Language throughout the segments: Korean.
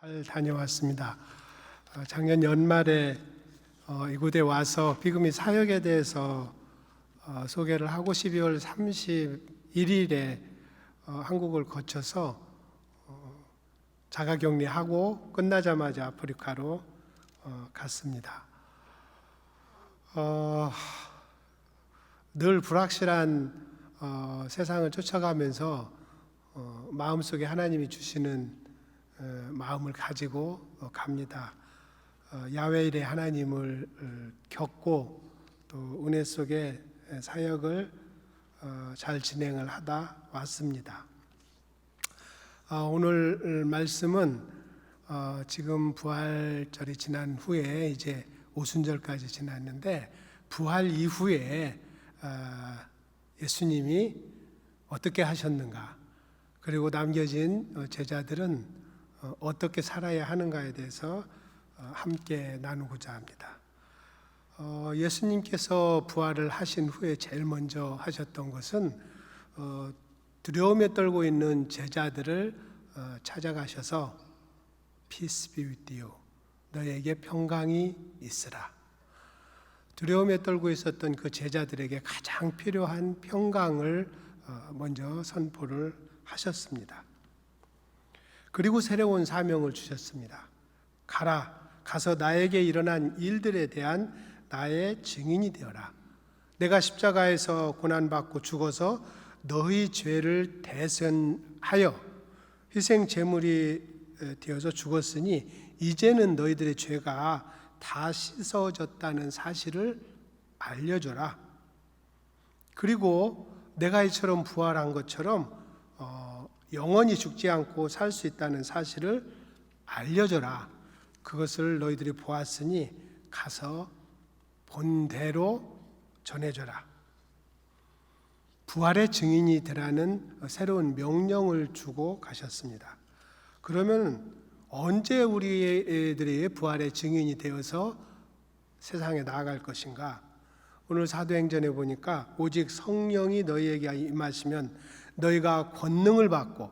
잘 다녀왔습니다. 작년 연말에 이곳에 와서 비구미 사역에 대해서 소개를 하고 12월 31일에 한국을 거쳐서 자가격리하고 끝나자마자 아프리카로 갔습니다. 늘 불확실한 세상을 쫓아가면서 마음속에 하나님이 주시는 마음을 가지고 갑니다. 야훼일의 하나님을 겪고 또 은혜 속에 사역을 잘 진행을 하다 왔습니다. 오늘 말씀은 지금 부활절이 지난 후에 이제 오순절까지 지났는데 부활 이후에 예수님이 어떻게 하셨는가, 그리고 남겨진 제자들은 어떻게 살아야 하는가에 대해서 함께 나누고자 합니다. 예수님께서 부활을 하신 후에 제일 먼저 하셨던 것은 두려움에 떨고 있는 제자들을 찾아가셔서 Peace be with you, 너에게 평강이 있으라. 두려움에 떨고 있었던 그 제자들에게 가장 필요한 평강을 먼저 선포를 하셨습니다. 그리고 새로운 사명을 주셨습니다. 가서 나에게 일어난 일들에 대한 나의 증인이 되어라. 내가 십자가에서 고난받고 죽어서 너희 죄를 대신하여 희생 제물이 되어서 죽었으니 이제는 너희들의 죄가 다 씻어졌다는 사실을 알려줘라. 그리고 내가 이처럼 부활한 것처럼 영원히 죽지 않고 살 수 있다는 사실을 알려줘라. 그것을 너희들이 보았으니 가서 본대로 전해줘라. 부활의 증인이 되라는 새로운 명령을 주고 가셨습니다. 그러면 언제 우리들이 부활의 증인이 되어서 세상에 나아갈 것인가? 오늘 사도행전에 보니까 오직 성령이 너희에게 임하시면 너희가 권능을 받고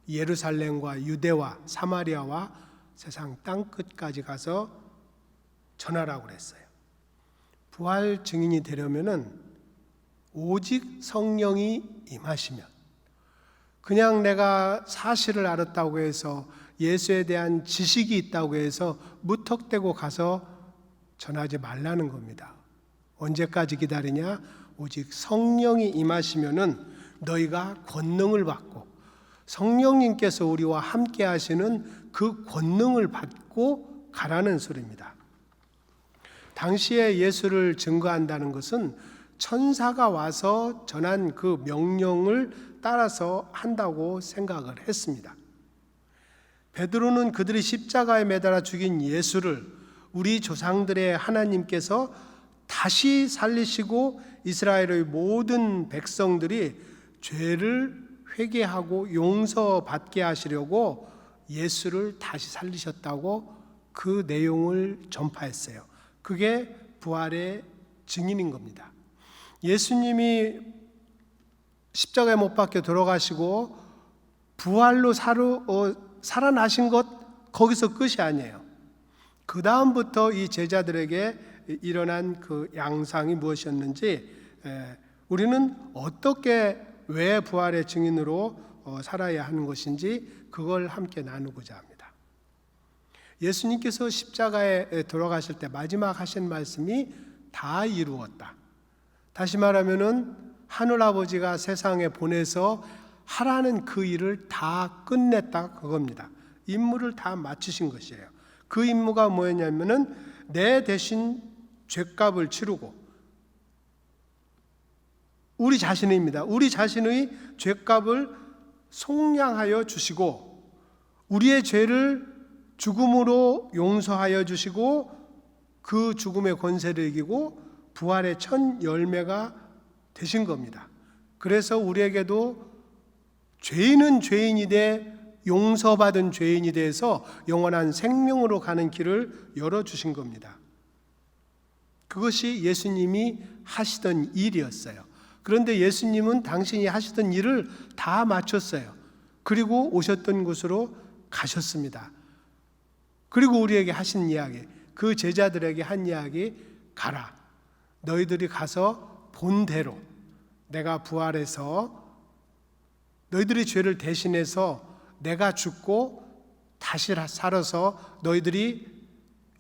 예루살렘과 유대와 사마리아와 세상 땅끝까지 가서 전하라고 그랬어요. 부활 증인이 되려면은 오직 성령이 임하시면, 그냥 내가 사실을 알았다고 해서 예수에 대한 지식이 있다고 해서 무턱대고 가서 전하지 말라는 겁니다. 언제까지 기다리냐? 오직 성령이 임하시면은 너희가 권능을 받고 성령님께서 우리와 함께 하시는 그 권능을 받고 가라는 소리입니다. 당시에 예수를 증거한다는 것은 천사가 와서 전한 그 명령을 따라서 한다고 생각을 했습니다. 베드로는 그들이 십자가에 매달아 죽인 예수를 우리 조상들의 하나님께서 다시 살리시고 이스라엘의 모든 백성들이 죄를 회개하고 용서받게 하시려고 예수를 다시 살리셨다고 그 내용을 전파했어요. 그게 부활의 증인인 겁니다. 예수님이 십자가에 못 박혀 돌아가시고 부활로 살아나신 것, 거기서 끝이 아니에요. 그 다음부터 이 제자들에게 일어난 그 양상이 무엇이었는지, 우리는 어떻게 왜 부활의 증인으로 살아야 하는 것인지 그걸 함께 나누고자 합니다. 예수님께서 십자가에 돌아가실 때 마지막 하신 말씀이 다 이루었다. 다시 말하면은 하늘아버지가 세상에 보내서 하라는 그 일을 다 끝냈다, 그겁니다. 임무를 다 마치신 것이에요. 그 임무가 뭐였냐면은 내 대신 죄값을 치르고, 우리 자신입니다. 우리 자신의 죄값을 속량하여 주시고 우리의 죄를 죽음으로 용서하여 주시고 그 죽음의 권세를 이기고 부활의 첫 열매가 되신 겁니다. 그래서 우리에게도 죄인은 죄인이 돼 용서받은 죄인이 돼서 영원한 생명으로 가는 길을 열어주신 겁니다. 그것이 예수님이 하시던 일이었어요. 그런데 예수님은 당신이 하시던 일을 다 마쳤어요. 그리고 오셨던 곳으로 가셨습니다. 그리고 우리에게 하신 이야기, 그 제자들에게 한 이야기, 가라. 너희들이 가서 본대로 내가 부활해서 너희들의 죄를 대신해서 내가 죽고 다시 살아서 너희들이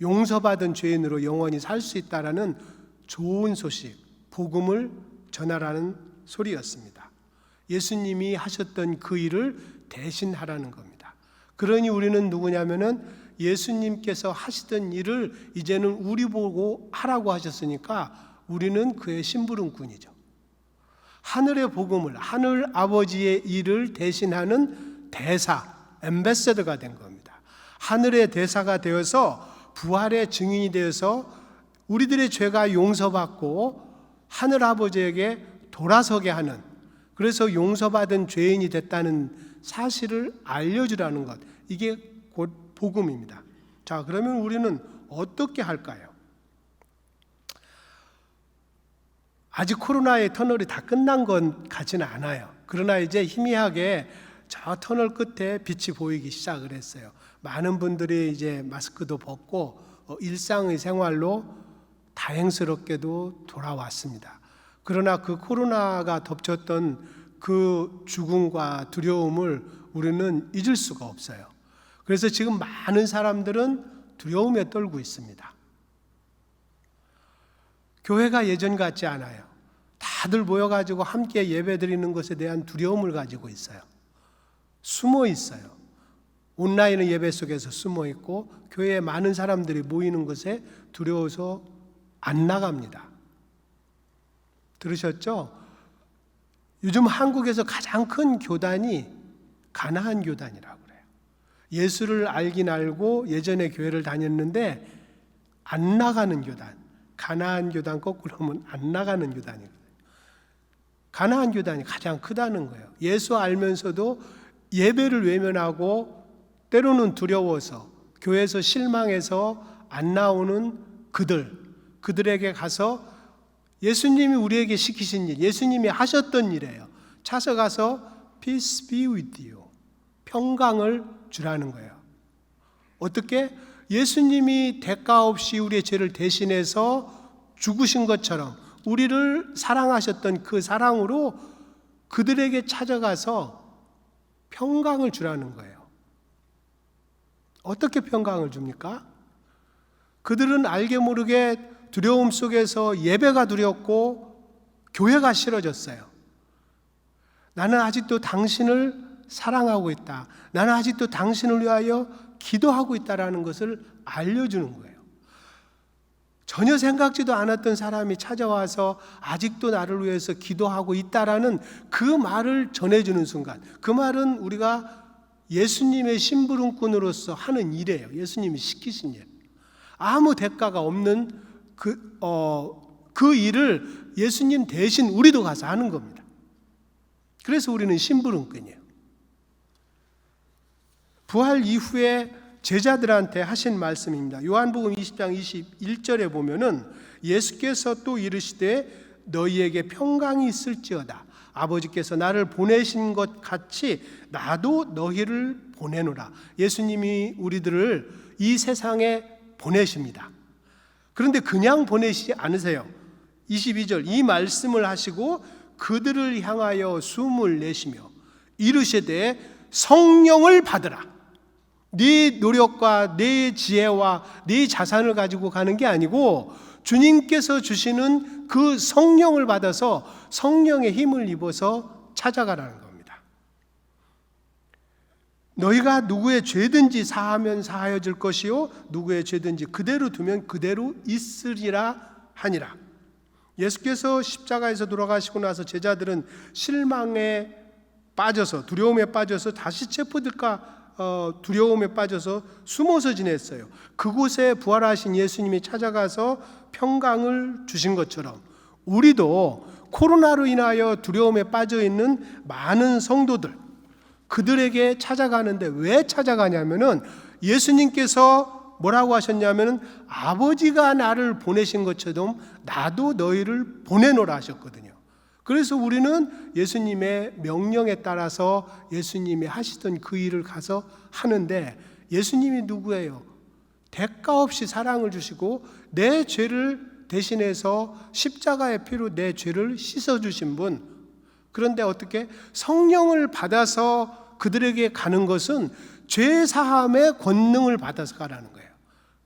용서받은 죄인으로 영원히 살 수 있다라는 좋은 소식, 복음을 전하라는 소리였습니다. 예수님이 하셨던 그 일을 대신하라는 겁니다. 그러니 우리는 누구냐면은 예수님께서 하시던 일을 이제는 우리 보고 하라고 하셨으니까 우리는 그의 심부름꾼이죠. 하늘의 복음을, 하늘 아버지의 일을 대신하는 대사, 앰베서더가 된 겁니다. 하늘의 대사가 되어서 부활의 증인이 되어서 우리들의 죄가 용서받고 하늘 아버지에게 돌아서게 하는, 그래서 용서받은 죄인이 됐다는 사실을 알려주라는 것, 이게 곧 복음입니다. 자, 그러면 우리는 어떻게 할까요? 아직 코로나의 터널이 다 끝난 건 같지는 않아요. 그러나 이제 희미하게 저 터널 끝에 빛이 보이기 시작을 했어요. 많은 분들이 이제 마스크도 벗고 일상의 생활로 다행스럽게도 돌아왔습니다. 그러나 그 코로나가 덮쳤던 그 죽음과 두려움을 우리는 잊을 수가 없어요. 그래서 지금 많은 사람들은 두려움에 떨고 있습니다. 교회가 예전 같지 않아요. 다들 모여가지고 함께 예배드리는 것에 대한 두려움을 가지고 있어요. 숨어 있어요. 온라인의 예배 속에서 숨어 있고 교회에 많은 사람들이 모이는 것에 두려워서 안 나갑니다. 들으셨죠? 요즘 한국에서 가장 큰 교단이 가나안 교단이라고 그래요. 예수를 알긴 알고 예전에 교회를 다녔는데 안 나가는 교단. 가나안 교단 거꾸로 하면 안 나가는 교단이거든요. 가나안 교단이 가장 크다는 거예요. 예수 알면서도 예배를 외면하고 때로는 두려워서 교회에서 실망해서 안 나오는 그들에게 가서 예수님이 우리에게 시키신 일, 예수님이 하셨던 일이에요. 찾아가서 Peace be with you. 평강을 주라는 거예요. 어떻게? 예수님이 대가 없이 우리의 죄를 대신해서 죽으신 것처럼 우리를 사랑하셨던 그 사랑으로 그들에게 찾아가서 평강을 주라는 거예요. 어떻게 평강을 줍니까? 그들은 알게 모르게 두려움 속에서 예배가 두렵고 교회가 싫어졌어요. 나는 아직도 당신을 사랑하고 있다. 나는 아직도 당신을 위하여 기도하고 있다라는 것을 알려주는 거예요. 전혀 생각지도 않았던 사람이 찾아와서 아직도 나를 위해서 기도하고 있다라는 그 말을 전해주는 순간, 그 말은 우리가 예수님의 심부름꾼으로서 하는 일이에요. 예수님이 시키신 일. 아무 대가가 없는 그 일을 예수님 대신 우리도 가서 하는 겁니다. 그래서 우리는 심부름꾼이에요. 부활 이후에 제자들한테 하신 말씀입니다. 요한복음 20장 21절에 보면은 예수께서 또 이르시되 너희에게 평강이 있을지어다. 아버지께서 나를 보내신 것 같이 나도 너희를 보내노라. 예수님이 우리들을 이 세상에 보내십니다. 그런데 그냥 보내시지 않으세요. 22절 이 말씀을 하시고 그들을 향하여 숨을 내쉬며 이르시되 성령을 받으라. 네 노력과 네 지혜와 네 자산을 가지고 가는 게 아니고 주님께서 주시는 그 성령을 받아서 성령의 힘을 입어서 찾아가라는 겁니다. 너희가 누구의 죄든지 사하면 사하여질 것이요 누구의 죄든지 그대로 두면 그대로 있으리라 하니라. 예수께서 십자가에서 돌아가시고 나서 제자들은 실망에 빠져서 두려움에 빠져서 다시 체포될까 두려움에 빠져서 숨어서 지냈어요. 그곳에 부활하신 예수님이 찾아가서 평강을 주신 것처럼 우리도 코로나로 인하여 두려움에 빠져 있는 많은 성도들 그들에게 찾아가는데 왜 찾아가냐면은 예수님께서 뭐라고 하셨냐면은 아버지가 나를 보내신 것처럼 나도 너희를 보내노라 하셨거든요. 그래서 우리는 예수님의 명령에 따라서 예수님이 하시던 그 일을 가서 하는데 예수님이 누구예요? 대가 없이 사랑을 주시고 내 죄를 대신해서 십자가의 피로 내 죄를 씻어주신 분. 그런데 어떻게 성령을 받아서 그들에게 가는 것은 죄 사함의 권능을 받아서 가라는 거예요.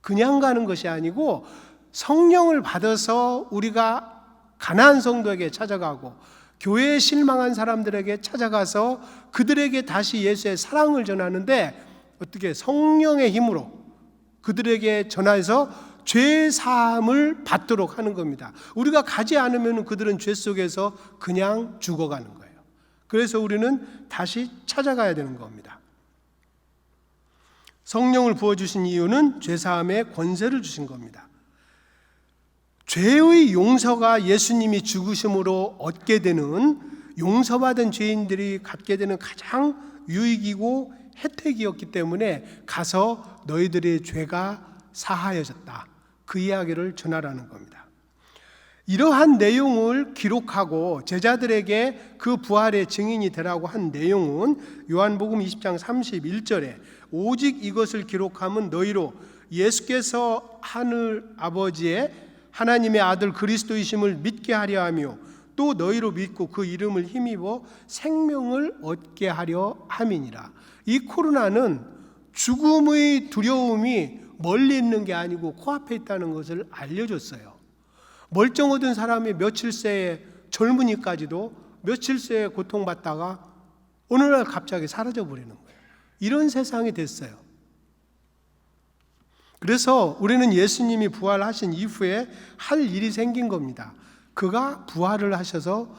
그냥 가는 것이 아니고 성령을 받아서 우리가 가난한 성도에게 찾아가고 교회에 실망한 사람들에게 찾아가서 그들에게 다시 예수의 사랑을 전하는데, 어떻게 성령의 힘으로 그들에게 전해서 죄 사함을 받도록 하는 겁니다. 우리가 가지 않으면 그들은 죄 속에서 그냥 죽어가는 거예요. 그래서 우리는 다시 찾아가야 되는 겁니다. 성령을 부어주신 이유는 죄 사함의 권세를 주신 겁니다. 죄의 용서가 예수님이 죽으심으로 얻게 되는, 용서받은 죄인들이 갖게 되는 가장 유익이고 혜택이었기 때문에 가서 너희들의 죄가 사하여졌다, 그 이야기를 전하라는 겁니다. 이러한 내용을 기록하고 제자들에게 그 부활의 증인이 되라고 한 내용은 요한복음 20장 31절에 오직 이것을 기록하면 너희로 예수께서 하늘 아버지의 하나님의 아들 그리스도이심을 믿게 하려 하며 또 너희로 믿고 그 이름을 힘입어 생명을 얻게 하려 함이니라. 이 코로나는 죽음의 두려움이 멀리 있는 게 아니고 코앞에 있다는 것을 알려줬어요. 멀쩡하던 사람이 며칠새에, 젊은이까지도 며칠새에 고통받다가 어느 날 갑자기 사라져버리는 거예요. 이런 세상이 됐어요. 그래서 우리는 예수님이 부활하신 이후에 할 일이 생긴 겁니다. 그가 부활을 하셔서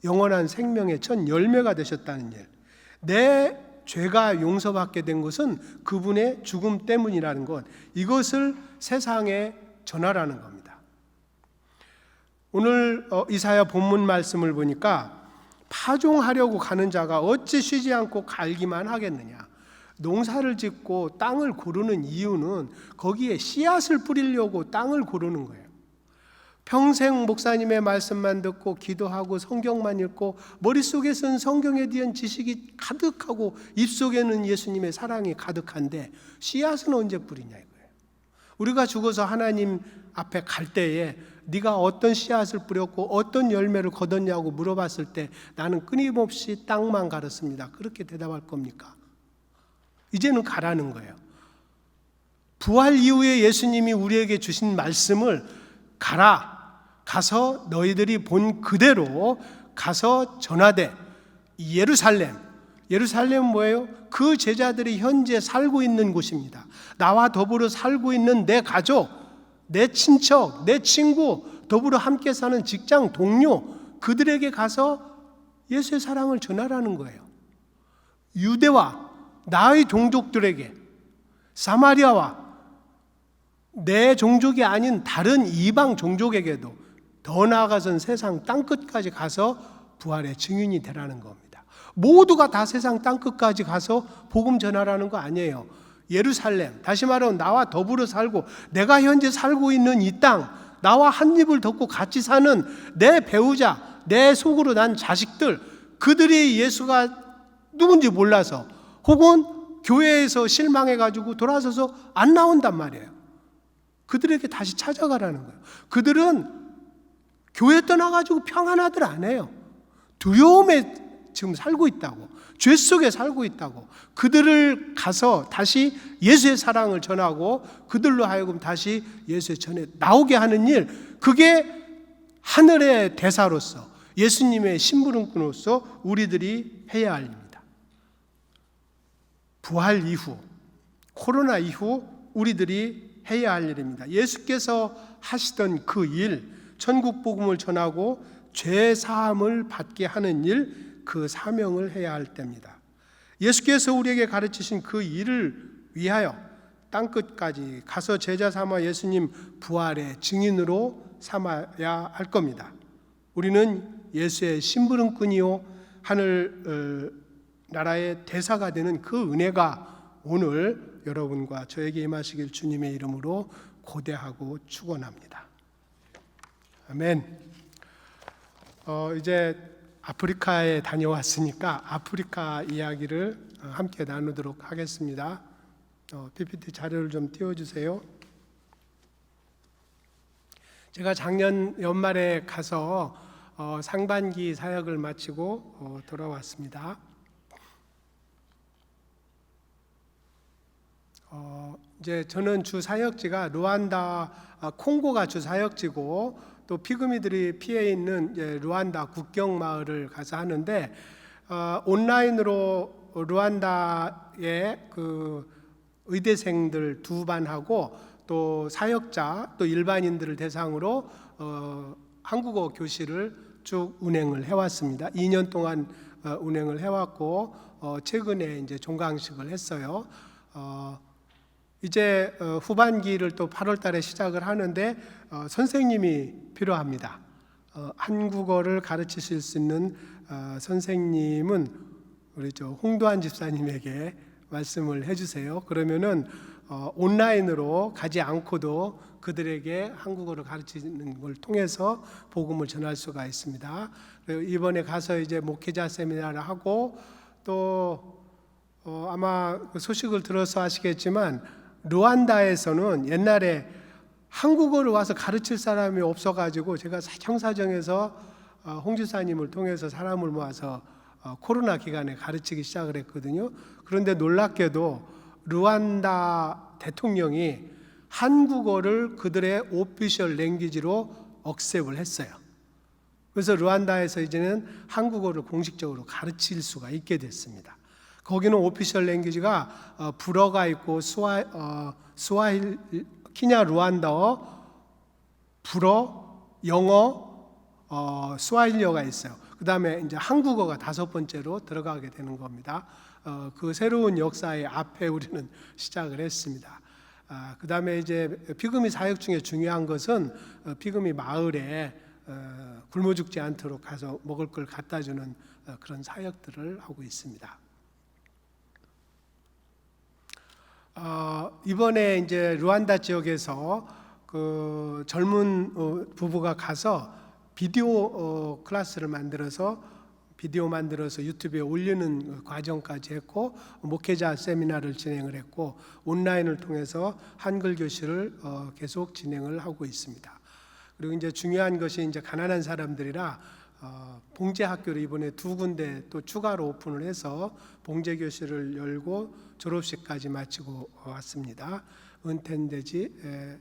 영원한 생명의 첫 열매가 되셨다는 일. 내 죄가 용서받게 된 것은 그분의 죽음 때문이라는 것, 이것을 세상에 전하라는 겁니다. 오늘 이사야 본문 말씀을 보니까 파종하려고 가는 자가 어찌 쉬지 않고 갈기만 하겠느냐. 농사를 짓고 땅을 고르는 이유는 거기에 씨앗을 뿌리려고 땅을 고르는 거예요. 평생 목사님의 말씀만 듣고 기도하고 성경만 읽고 머릿속에서는 성경에 대한 지식이 가득하고 입속에는 예수님의 사랑이 가득한데 씨앗은 언제 뿌리냐 이거예요. 우리가 죽어서 하나님 앞에 갈 때에 네가 어떤 씨앗을 뿌렸고 어떤 열매를 거뒀냐고 물어봤을 때 나는 끊임없이 땅만 갈았습니다. 그렇게 대답할 겁니까? 이제는 가라는 거예요. 부활 이후에 예수님이 우리에게 주신 말씀을 가서 너희들이 본 그대로 가서 전하되 예루살렘은 뭐예요? 그 제자들이 현재 살고 있는 곳입니다. 나와 더불어 살고 있는 내 가족, 내 친척, 내 친구, 더불어 함께 사는 직장 동료, 그들에게 가서 예수의 사랑을 전하라는 거예요. 유대와 나의 종족들에게, 사마리아와 내 종족이 아닌 다른 이방 종족에게도, 더 나아가선 세상 땅끝까지 가서 부활의 증인이 되라는 겁니다. 모두가 다 세상 땅끝까지 가서 복음 전하라는 거 아니에요. 예루살렘, 다시 말하면 나와 더불어 살고 내가 현재 살고 있는 이 땅, 나와 한 입을 덮고 같이 사는 내 배우자, 내 속으로 난 자식들, 그들이 예수가 누군지 몰라서 혹은 교회에서 실망해가지고 돌아서서 안 나온단 말이에요. 그들에게 다시 찾아가라는 거예요. 그들은 교회 떠나가지고 평안하들 안 해요. 두려움에 지금 살고 있다고, 죄 속에 살고 있다고. 그들을 가서 다시 예수의 사랑을 전하고 그들로 하여금 다시 예수의 전에 나오게 하는 일, 그게 하늘의 대사로서 예수님의 심부름꾼으로서 우리들이 해야 할 일입니다. 부활 이후, 코로나 이후 우리들이 해야 할 일입니다. 예수께서 하시던 그 일, 천국 복음을 전하고 죄 사함을 받게 하는 일, 그 사명을 해야 할 때입니다. 예수께서 우리에게 가르치신 그 일을 위하여 땅끝까지 가서 제자 삼아 예수님 부활의 증인으로 삼아야 할 겁니다. 우리는 예수의 심부름꾼이요 하늘 나라의 대사가 되는 그 은혜가 오늘 여러분과 저에게 임하시길 주님의 이름으로 고대하고 축원합니다. 아멘. 이제 아프리카에 다녀왔으니까 아프리카 이야기를 함께 나누도록 하겠습니다. PPT 자료를 좀 띄워주세요. 제가 작년 연말에 가서 상반기 사역을 마치고 돌아왔습니다. 이제 저는 주 사역지가 루안다 콩고가 주 사역지고 또 피그미들이 피해 있는 루안다 국경 마을을 가서 하는데 온라인으로 루안다의 그 의대생들 2반하고 또 사역자 또 일반인들을 대상으로 한국어 교실을 쭉 운행을 해왔습니다. 2년 동안 운행을 해왔고 최근에 이제 종강식을 했어요. 이제 후반기를 또 8월달에 시작을 하는데 선생님이 필요합니다. 한국어를 가르치실 수 있는 선생님은 우리 홍도한 집사님에게 말씀을 해주세요. 그러면은 온라인으로 가지 않고도 그들에게 한국어를 가르치는 걸 통해서 복음을 전할 수가 있습니다. 이번에 가서 이제 목회자 세미나를 하고 또 아마 소식을 들어서 아시겠지만 루안다에서는 옛날에 한국어를 와서 가르칠 사람이 없어가지고 제가 사정사정해서 홍 지사님을 통해서 사람을 모아서 코로나 기간에 가르치기 시작을 했거든요. 그런데 놀랍게도 루안다 대통령이 한국어를 그들의 오피셜 랭귀지로 억셉을 했어요. 그래서 루안다에서 이제는 한국어를 공식적으로 가르칠 수가 있게 됐습니다. 거기는 오피셜 랭귀지가 불어가 있고 키냐 루안다어, 불어, 영어, 스와힐리어가 있어요. 그 다음에 이제 한국어가 5번째로 들어가게 되는 겁니다. 그 새로운 역사의 앞에 우리는 시작을 했습니다. 그 다음에 이제 피그미 사역 중에 중요한 것은 피그미 마을에 굶어 죽지 않도록 가서 먹을 걸 갖다 주는 그런 사역들을 하고 있습니다. 이번에 이제 루안다 지역에서 그 젊은 부부가 가서 비디오 클래스를 만들어서 유튜브에 올리는 과정까지 했고 목회자 세미나를 진행을 했고 온라인을 통해서 한글 교실을 계속 진행을 하고 있습니다. 그리고 이제 중요한 것이 이제 가난한 사람들이라 봉제 학교를 이번에 2군데 또 추가로 오픈을 해서 봉제 교실을 열고 졸업식까지 마치고 왔습니다. 은텐대지,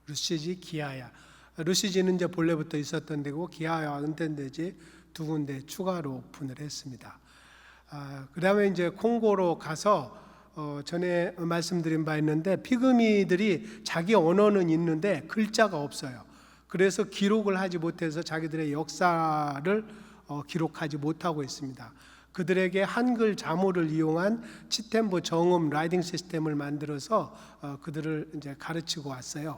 루시지, 기아야. 루시지는 이제 본래부터 있었던 데고 기아야와 은텐대지 2군데 추가로 오픈을 했습니다. 그 다음에 이제 콩고로 가서 전에 말씀드린 바 있는데 피그미들이 자기 언어는 있는데 글자가 없어요. 그래서 기록을 하지 못해서 자기들의 역사를 기록하지 못하고 있습니다. 그들에게 한글 자모를 이용한 치템보 정음 라이딩 시스템을 만들어서 그들을 이제 가르치고 왔어요.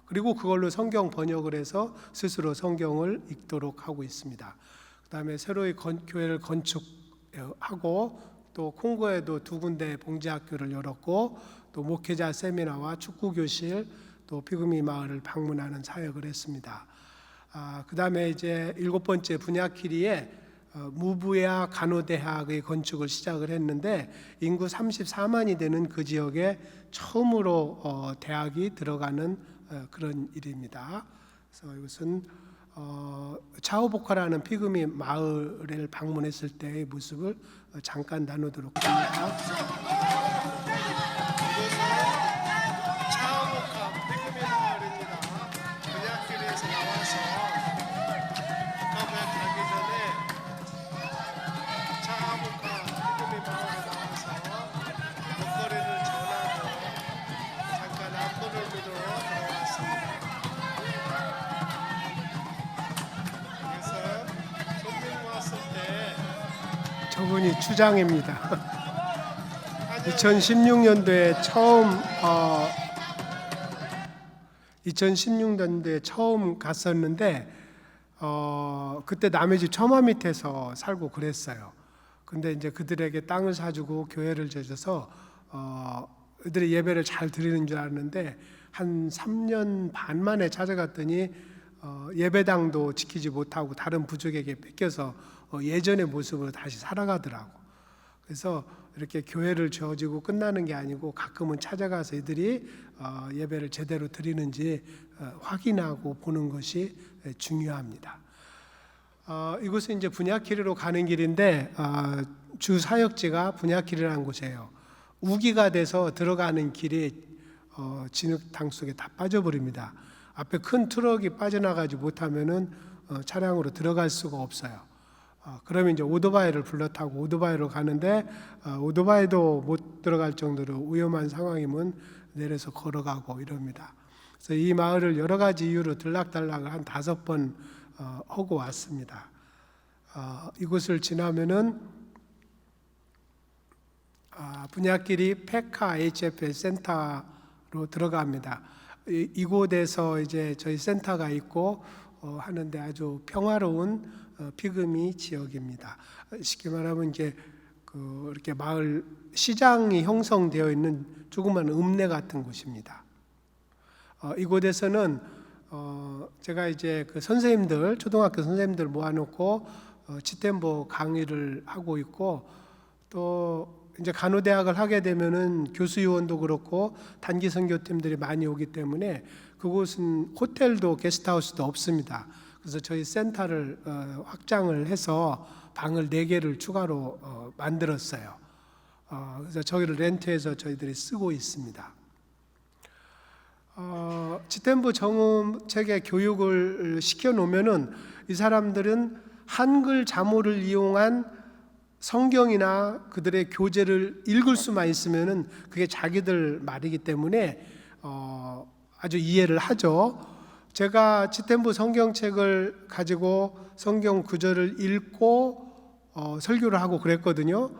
그리고 그걸로 성경 번역을 해서 스스로 성경을 읽도록 하고 있습니다. 그다음에 새로이 교회를 건축하고 또 콩고에도 2군데 봉제학교를 열었고 또 목회자 세미나와 축구 교실 또 피그미 마을을 방문하는 사역을 했습니다. 그다음에 이제 7번째 분야키리에 무부야 간호대학의 건축을 시작을 했는데 인구 34만이 되는 그 지역에 처음으로 대학이 들어가는 그런 일입니다. 그래서 이것은 차오보카라는 피그미 마을을 방문했을 때의 모습을 잠깐 나누도록 합니다. 차오보카 피그미 마을입니다. 분야길에서 나와서 북한부에 가기 전에 차오보카 피그미 마을에 나와서 먹거리를 전하고 잠깐 안부를 묻으러 들어왔습니다. 그래서 손님 왔을 때 저분이 추장입니다. 2016년도에 처음 갔었는데 그때 남의 집 처마 밑에서 살고 그랬어요. 근데 이제 그들에게 땅을 사주고 교회를 지어서 그들의 예배를 잘 드리는 줄 알았는데 한 3년 반 만에 찾아갔더니 예배당도 지키지 못하고 다른 부족에게 뺏겨서 예전의 모습으로 다시 살아가더라고. 그래서 이렇게 교회를 지어지고 끝나는 게 아니고 가끔은 찾아가서 이들이 예배를 제대로 드리는지 확인하고 보는 것이 중요합니다. 이곳은 이제 분야키리로 가는 길인데 주 사역지가 분야키리라는 곳이에요. 우기가 돼서 들어가는 길이 진흙탕 속에 다 빠져버립니다. 앞에 큰 트럭이 빠져나가지 못하면은 차량으로 들어갈 수가 없어요. 그러면 이제 오토바이를 불러 타고 오토바이로 가는데 오토바이도 못 들어갈 정도로 위험한 상황이면 내려서 걸어가고 이럽니다. 그래서 이 마을을 여러 가지 이유로 들락달락을 한 5번 하고 왔습니다. 이곳을 지나면은 분야길이 페카 HFS 센터로 들어갑니다. 이곳에서 이제 저희 센터가 있고 하는데 아주 평화로운 피그미 지역입니다. 쉽게 말하면 이제 이렇게 마을 시장이 형성되어 있는 조그만 읍내 같은 곳입니다. 이곳에서는 제가 이제 그 선생님들, 초등학교 선생님들 모아놓고 치템보 강의를 하고 있고, 또 이제 간호대학을 하게 되면은 교수요원도 그렇고 단기 선교팀들이 많이 오기 때문에 그곳은 호텔도 게스트하우스도 없습니다. 그래서 저희 센터를 확장을 해서 방을 4개를 추가로 만들었어요. 그래서 저기를 렌트해서 저희들이 쓰고 있습니다. 치템보 정음책의 교육을 시켜놓으면은 이 사람들은 한글 자모를 이용한 성경이나 그들의 교재를 읽을 수만 있으면은 그게 자기들 말이기 때문에 아주 이해를 하죠. 제가 치템보 성경책을 가지고 성경 구절을 읽고 설교를 하고 그랬거든요.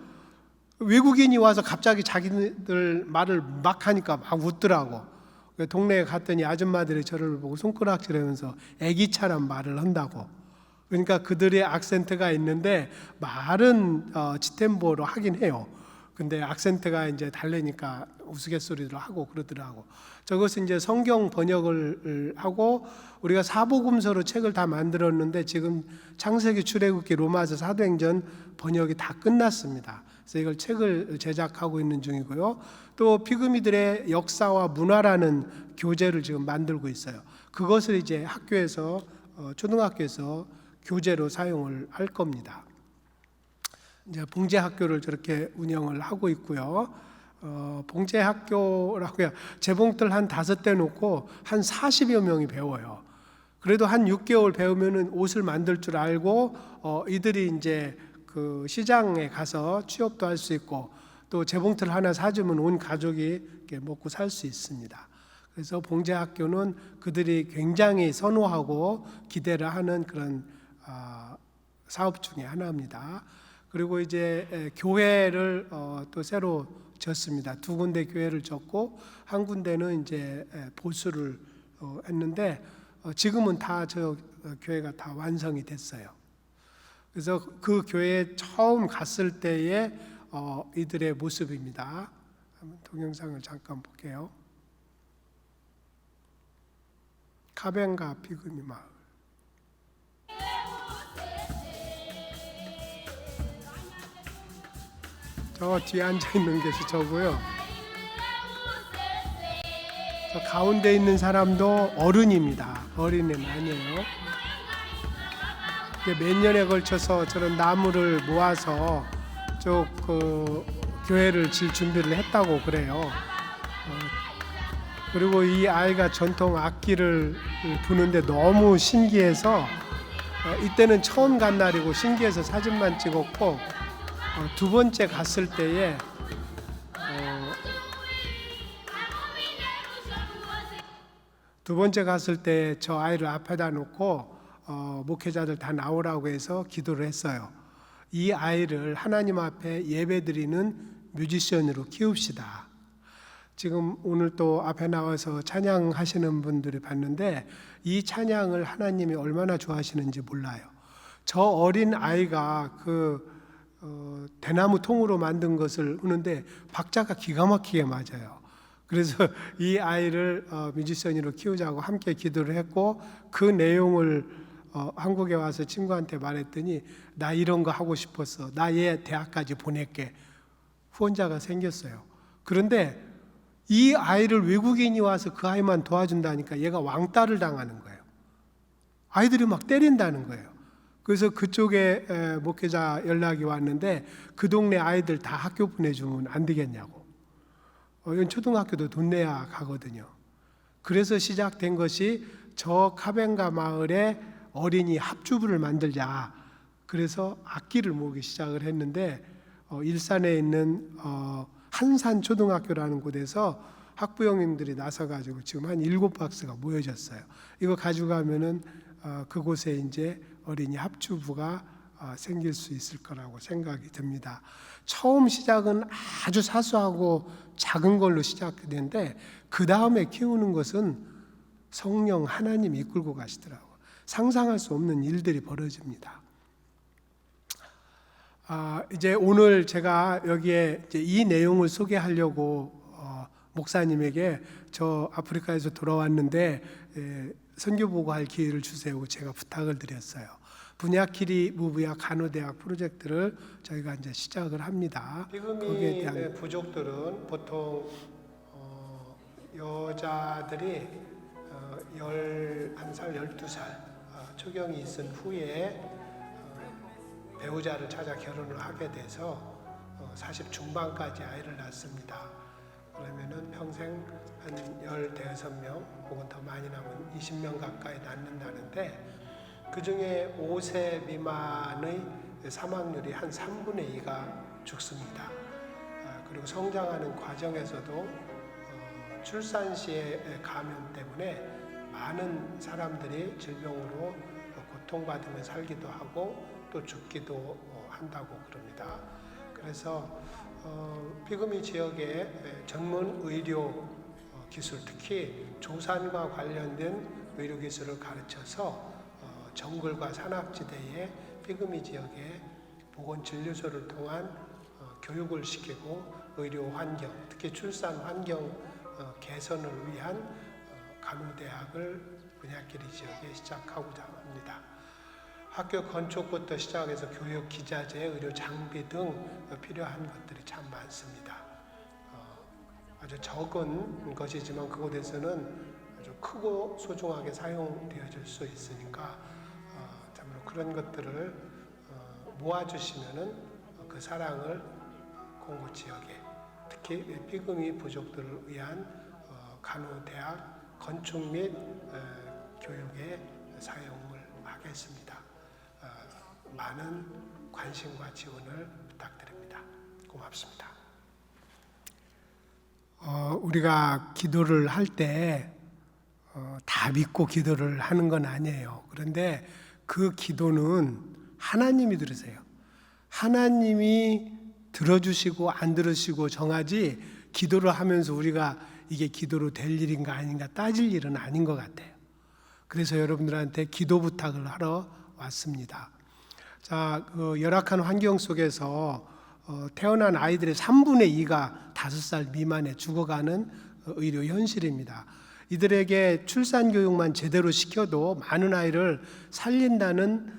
외국인이 와서 갑자기 자기들 말을 막 하니까 막 웃더라고. 동네에 갔더니 아줌마들이 저를 보고 손가락질하면서 애기처럼 말을 한다고. 그러니까 그들의 악센트가 있는데 말은 치템보로 하긴 해요. 근데 악센트가 이제 다르니까 우스갯소리를 하고 그러더라고. 저것은 이제 성경 번역을 하고 우리가 사복음서로 책을 다 만들었는데 지금 창세기, 출애굽기, 로마서, 사도행전 번역이 다 끝났습니다. 그래서 이걸 책을 제작하고 있는 중이고요. 또 피그미들의 역사와 문화라는 교재를 지금 만들고 있어요. 그것을 이제 학교에서 초등학교에서 교재로 사용을 할 겁니다. 이제 봉제학교를 저렇게 운영을 하고 있고요. 봉제학교라고요. 재봉틀 한 5대 놓고 한 40여 명이 배워요. 그래도 한 6개월 배우면은 옷을 만들 줄 알고 이들이 이제 그 시장에 가서 취업도 할 수 있고 또 재봉틀 하나 사주면 온 가족이 이렇게 먹고 살 수 있습니다. 그래서 봉제학교는 그들이 굉장히 선호하고 기대를 하는 그런 사업 중에 하나입니다. 그리고 이제 교회를 또 새로 졌습니다. 2군데 교회를 졌고 한 군데는 이제 보수를 했는데 지금은 다 저 교회가 다 완성이 됐어요. 그래서 그 교회에 처음 갔을 때의 이들의 모습입니다. 한번 동영상을 잠깐 볼게요. 카벤가 피그미 마을. 저 뒤에 앉아 있는 것이 저고요. 저 가운데 있는 사람도 어른입니다. 어린애는 아니에요. 몇 년에 걸쳐서 저런 나무를 모아서 그 교회를 질 준비를 했다고 그래요. 그리고 이 아이가 전통 악기를 부는데 너무 신기해서 이때는 처음 간 날이고 신기해서 사진만 찍었고 2번째 갔을 때에 저 아이를 앞에다 놓고 목회자들 다 나오라고 해서 기도를 했어요. 이 아이를 하나님 앞에 예배드리는 뮤지션으로 키웁시다. 지금 오늘 또 앞에 나와서 찬양하시는 분들이 봤는데 이 찬양을 하나님이 얼마나 좋아하시는지 몰라요. 저 어린 아이가 대나무 통으로 만든 것을 하는데 박자가 기가 막히게 맞아요. 그래서 이 아이를 뮤지션으로 키우자고 함께 기도를 했고 그 내용을 한국에 와서 친구한테 말했더니 나 이런 거 하고 싶었어. 나 얘 대학까지 보낼게. 후원자가 생겼어요. 그런데 이 아이를 외국인이 와서 그 아이만 도와준다니까 얘가 왕따를 당하는 거예요. 아이들이 막 때린다는 거예요. 그래서 그쪽에 목회자 연락이 왔는데 그 동네 아이들 다 학교 보내주면 안 되겠냐고. 이건 초등학교도 돈 내야 가거든요. 그래서 시작된 것이 저 카벤가 마을에 어린이 합주부를 만들자. 그래서 악기를 모으기 시작을 했는데 일산에 있는 한산 초등학교라는 곳에서 학부형님들이 나서가지고 지금 한 7박스가 모여졌어요. 이거 가져가면은 그곳에 이제 어린이 합주부가 생길 수 있을 거라고 생각이 듭니다. 처음 시작은 아주 사소하고 작은 걸로 시작했는데 그 다음에 키우는 것은 성령 하나님이 이끌고 가시더라고요. 상상할 수 없는 일들이 벌어집니다. 이제 오늘 제가 여기에 이제 이 내용을 소개하려고 목사님에게 저 아프리카에서 돌아왔는데 선교 보고할 기회를 주세요. 제가 부탁을 드렸어요. 분야키리 무부야 간호대학 프로젝트를 저희가 이제 시작을 합니다. 거기에 대한 부족들은 보통 여자들이 11살, 12살 초경이 있은 후에 배우자를 찾아 결혼을 하게 돼서 40 중반까지 아이를 낳습니다. 그러면은 평생 한 15명 혹은 더 많이 나면 20명 가까이 낳는다는데 그 중에 5세 미만의 사망률이 한 3분의 2가 죽습니다. 그리고 성장하는 과정에서도 출산 시의 감염 때문에 많은 사람들이 질병으로 고통받으며 살기도 하고 또 죽기도 한다고 그럽니다. 그래서 피그미 지역의 전문 의료 기술, 특히 조산과 관련된 의료 기술을 가르쳐서 정글과 산악지대의 피그미 지역에 보건진료소를 통한 교육을 시키고 의료 환경, 특히 출산 환경 개선을 위한 간호대학을 분야끼리 지역에 시작하고자 합니다. 학교 건축부터 시작해서 교육, 기자재, 의료 장비 등 필요한 것들이 참 많습니다. 아주 적은 것이지만 그곳에서는 아주 크고 소중하게 사용되어질 수 있으니까 참으로 그런 것들을 모아주시면은 그 사랑을 공고 지역에 특히 피그미 부족들을 위한 간호대학 건축 및 교육에 사용을 하겠습니다. 많은 관심과 지원을 부탁드립니다. 고맙습니다. 우리가 기도를 할 때 다 믿고 기도를 하는 건 아니에요. 그런데 그 기도는 하나님이 들으세요. 하나님이 들어주시고 안 들으시고 정하지 기도를 하면서 우리가 이게 기도로 될 일인가 아닌가 따질 일은 아닌 것 같아요. 그래서 여러분들한테 기도 부탁을 하러 왔습니다. 자, 그 열악한 환경 속에서 태어난 아이들의 3분의 2가 5살 미만에 죽어가는 의료 현실입니다. 이들에게 출산 교육만 제대로 시켜도 많은 아이를 살린다는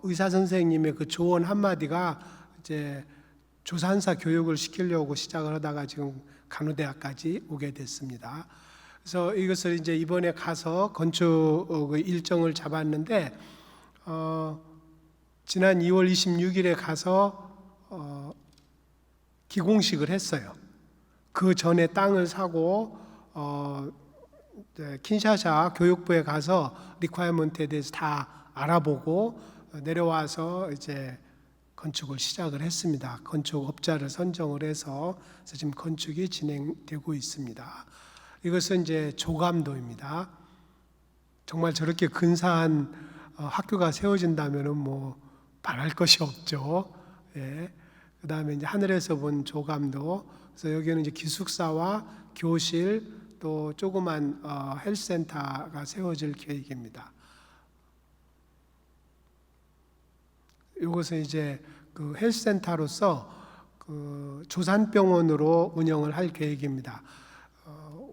의사 선생님의 그 조언 한마디가 이제 조산사 교육을 시키려고 시작을 하다가 지금 간호대학까지 오게 됐습니다. 그래서 이것을 이제 이번에 가서 건축 일정을 잡았는데 지난 2월 26일에 가서 기공식을 했어요. 그 전에 땅을 사고 킨샤사 교육부에 가서 리ኳ이어먼트에 대해서 다 알아보고 내려와서 이제 건축을 시작을 했습니다. 건축업자를 선정을 해서 지금 건축이 진행되고 있습니다. 이것은 이제 조감도입니다. 정말 저렇게 근사한 학교가 세워진다면은 뭐 말할 것이 없죠. 예. 그 다음에 이제 하늘에서 본 조감도. 그래서 여기는 이제 기숙사와 교실 또 조그만 헬스센터가 세워질 계획입니다. 이것은 이제 그 헬스센터로서 그 조산병원으로 운영을 할 계획입니다.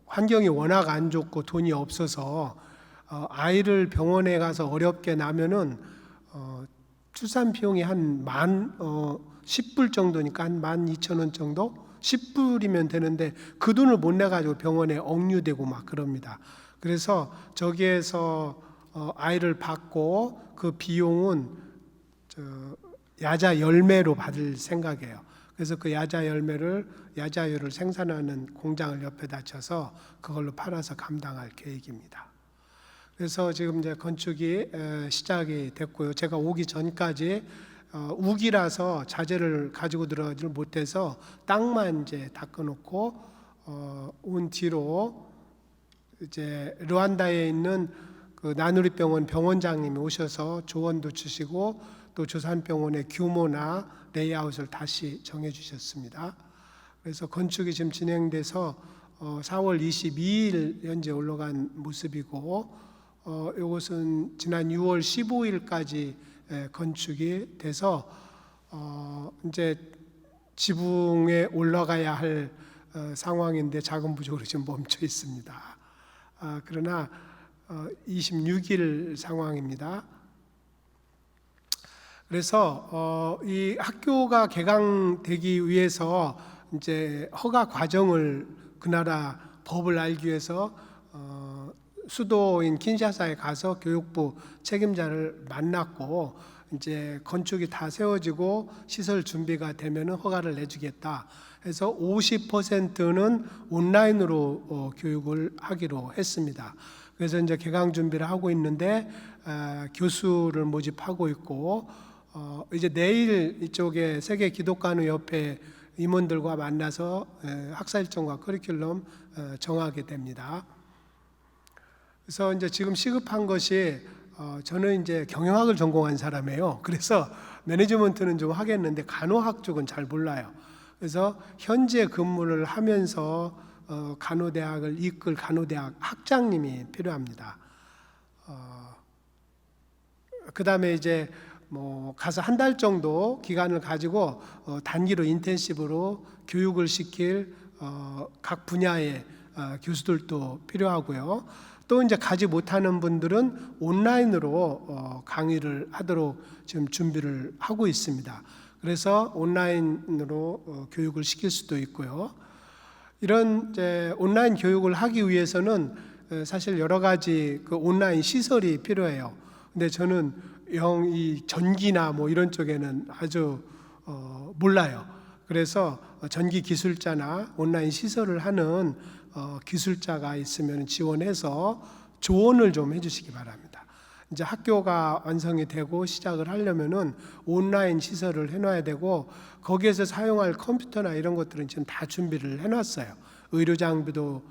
환경이 워낙 안 좋고 돈이 없어서 아이를 병원에 가서 어렵게 나면은 출산 비용이 한 10불 정도니까 한 12,000원 정도? 10불이면 되는데 그 돈을 못 내가지고 병원에 억류되고 막 그럽니다. 그래서 저기에서 아이를 받고 그 비용은 야자 열매로 받을 생각이에요. 그래서 그 야자유를 생산하는 공장을 옆에다 쳐서 그걸로 팔아서 감당할 계획입니다. 그래서 지금 이제 건축이 시작이 됐고요. 제가 오기 전까지 우기라서 자재를 가지고 들어가지를 못해서 땅만 이제 닦아놓고 온 뒤로 이제 르완다에 있는 그 나누리병원 병원장님이 오셔서 조언도 주시고 또 조산병원의 규모나 레이아웃을 다시 정해 주셨습니다. 그래서 건축이 지금 진행돼서 4월 22일 현재 올라간 모습이고 이것은 지난 6월 15일까지 건축이 돼서 이제 지붕에 올라가야 할 상황인데 자금 부족으로 지금 멈춰 있습니다. 그러나 26일 상황입니다. 그래서 이 학교가 개강되기 위해서 이제 허가 과정을 그 나라 법을 알기 위해서 수도인 킨샤사에 가서 교육부 책임자를 만났고 이제 건축이 다 세워지고 시설 준비가 되면은 허가를 내주겠다 해서 50%는 온라인으로 교육을 하기로 했습니다. 그래서 이제 개강 준비를 하고 있는데 교수를 모집하고 있고 이제 내일 이쪽에 세계 기독간호협회 임원들과 만나서 학사 일정과 커리큘럼 정하게 됩니다. 그래서 이제 지금 시급한 것이 저는 이제 경영학을 전공한 사람이에요. 그래서 매니지먼트는 좀 하겠는데 간호학 쪽은 잘 몰라요. 그래서 현재 근무를 하면서 간호대학을 이끌 간호대학 학장님이 필요합니다. 그 다음에 이제 뭐 가서 한 달 정도 기간을 가지고 단기로 인텐시브로 교육을 시킬 각 분야의 교수들도 필요하고요. 또 이제 가지 못하는 분들은 온라인으로 강의를 하도록 지금 준비를 하고 있습니다. 그래서 온라인으로 교육을 시킬 수도 있고요. 이런 이제 온라인 교육을 하기 위해서는 사실 여러 가지 그 온라인 시설이 필요해요. 근데 저는 이 전기나 뭐 이런 쪽에는 아주 몰라요. 그래서 전기 기술자나 온라인 시설을 하는 기술자가 있으면 지원해서 조언을 좀 해주시기 바랍니다. 이제 학교가 완성이 되고 시작을 하려면은 온라인 시설을 해놔야 되고 거기에서 사용할 컴퓨터나 이런 것들은 지금 다 준비를 해놨어요. 의료 장비도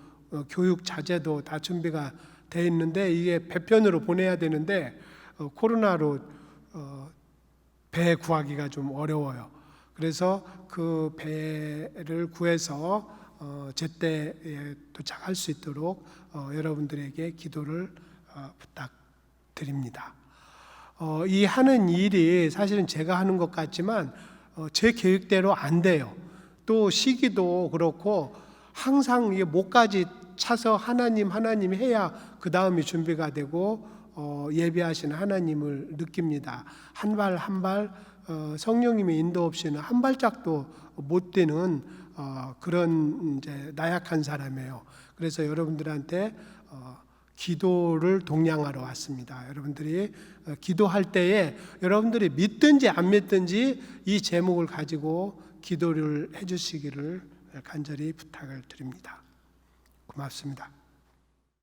교육 자재도 다 준비가 돼 있는데 이게 배편으로 보내야 되는데 코로나로 배 구하기가 좀 어려워요. 그래서 그 배를 구해서 제때 도착할 수 있도록 여러분들에게 기도를 부탁드립니다. 이 하는 일이 사실은 제가 하는 것 같지만 제 계획대로 안 돼요. 또 시기도 그렇고 항상 이게 목까지 차서 하나님 해야 그 다음이 준비가 되고 예배하시는 하나님을 느낍니다. 한 발 한 발 성령님의 인도 없이는 한 발짝도 못 되는 그런 이제 나약한 사람이에요. 그래서 여러분들한테 기도를 동량하러 왔습니다. 여러분들이 기도할 때에 여러분들이 믿든지 안 믿든지 이 제목을 가지고 기도를 해주시기를 간절히 부탁을 드립니다. 고맙습니다.